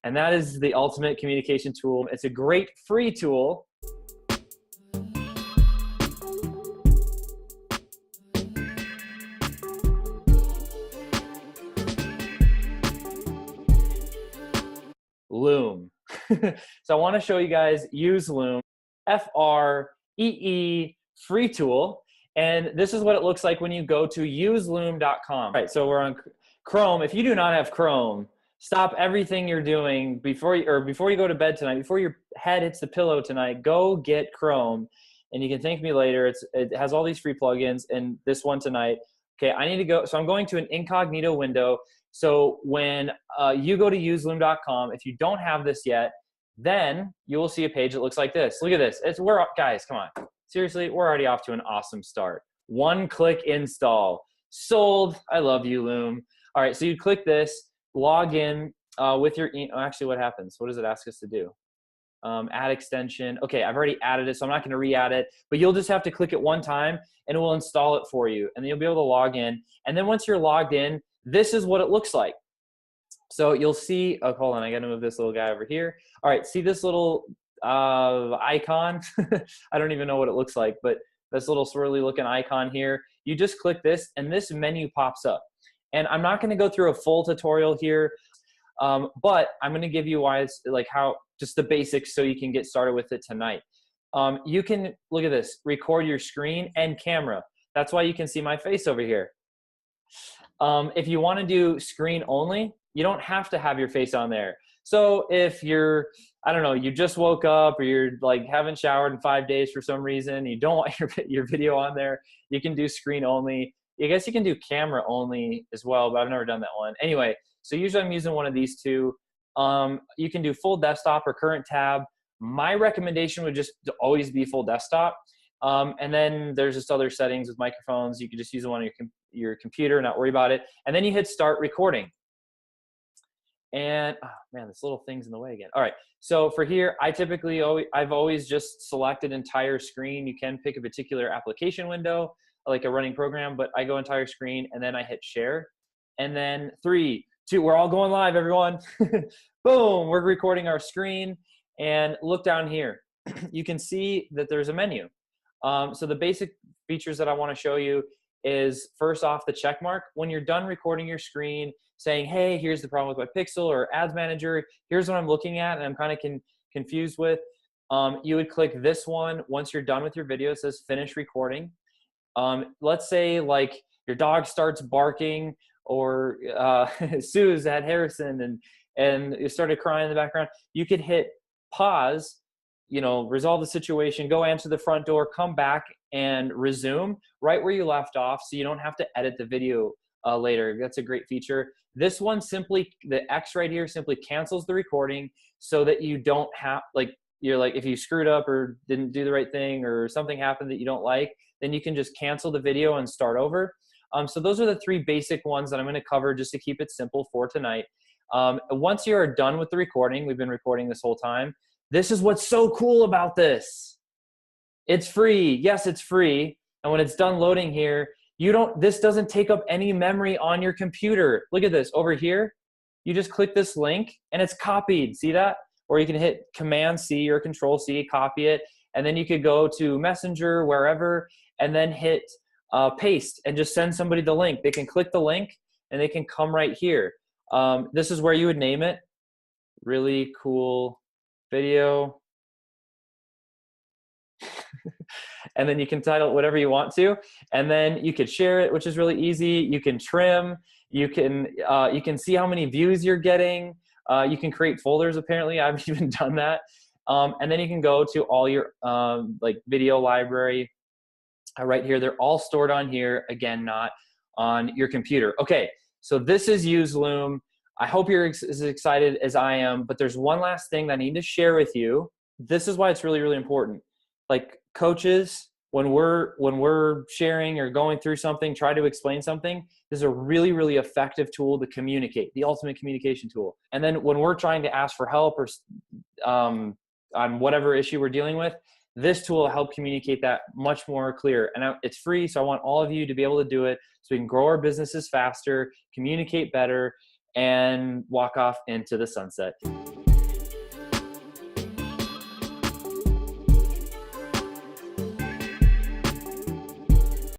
and that is the ultimate communication tool. It's a great free tool. Loom. So I want to show you guys use Loom, F-R-E-E, free tool. And this is what it looks like when you go to useloom.com. Right, so we're on Chrome. If you do not have Chrome, stop everything you're doing before you go to bed tonight, before your head hits the pillow tonight, go get Chrome. And you can thank me later. It has all these free plugins, and this one tonight. Okay, I need to go. So I'm going to an incognito window. So when you go to useloom.com, if you don't have this yet, then you will see a page that looks like this. Look at this. Guys, come on. Seriously, we're already off to an awesome start. One-click install. Sold. I love you, Loom. All right, so you click this, log in with your actually, what happens? What does it ask us to do? Add extension. Okay, I've already added it, so I'm not going to re-add it, but you'll just have to click it one time and it will install it for you, and then you'll be able to log in. And then once you're logged in, this is what it looks like. So you'll see, oh, hold on, I got to move this little guy over here. All right, see this little icon? I don't even know what it looks like, but this little swirly looking icon here, you just click this and this menu pops up. And I'm not going to go through a full tutorial here, but I'm going to give you why it's like just the basics so you can get started with it tonight. You can, look at this, record your screen and camera. That's why you can see my face over here. If you want to do screen only, you don't have to have your face on there. So if you're, I don't know, you just woke up or you're like haven't showered in 5 days for some reason, you don't want your video on there, you can do screen only. I guess you can do camera only as well, but I've never done that one. Anyway, so usually I'm using one of these two. You can do full desktop or current tab. My recommendation would just always be full desktop. And then there's just other settings with microphones. You can just use the one on your computer, not worry about it. And then you hit start recording. And, oh man, this little thing's in the way again. All right, so for here, I've always just selected entire screen. You can pick a particular application window, like a running program, but I go entire screen and then I hit share. And then 3, 2, we're all going live, everyone. Boom, we're recording our screen. And look down here. You can see that there's a menu. So the basic features that I want to show you is, first off, the check mark. When you're done recording your screen, saying, hey, here's the problem with my Pixel or Ads Manager, here's what I'm looking at and I'm kind of confused with, you would click this one. Once you're done with your video, it says finish recording. Let's say like your dog starts barking, or Sue's had Harrison and you started crying in the background. You could hit pause, resolve the situation, go answer the front door, come back and resume right where you left off, so you don't have to edit the video later. That's a great feature. This one simply, the X right here simply cancels the recording so that you don't have, if you screwed up or didn't do the right thing or something happened that you don't like, then you can just cancel the video and start over. So those are the 3 basic ones that I'm going to cover just to keep it simple for tonight. Once you're done with the recording, we've been recording this whole time. This is what's so cool about this. It's free. Yes, it's free. And when it's done loading here, this doesn't take up any memory on your computer. Look at this over here. You just click this link and it's copied. See that? Or you can hit Command C or Control C, copy it. And then you could go to Messenger, wherever, and then hit paste and just send somebody the link. They can click the link and they can come right here. This is where you would name it. Really cool video. And then you can title it whatever you want to, and then you could share it, which is really easy. You can trim, you can see how many views you're getting. You can create folders, apparently. I've even done that. And then you can go to all your video library right here. They're all stored on here, again, not on your computer. Okay, so this is Use Loom. I hope you're as excited as I am, but there's one last thing that I need to share with you. This is why it's really, really important. Like coaches, when we're sharing or going through something, try to explain something, this is a really, really effective tool to communicate, the ultimate communication tool. And then when we're trying to ask for help or on whatever issue we're dealing with, this tool will help communicate that much more clear. And it's free, so I want all of you to be able to do it so we can grow our businesses faster, communicate better, and walk off into the sunset.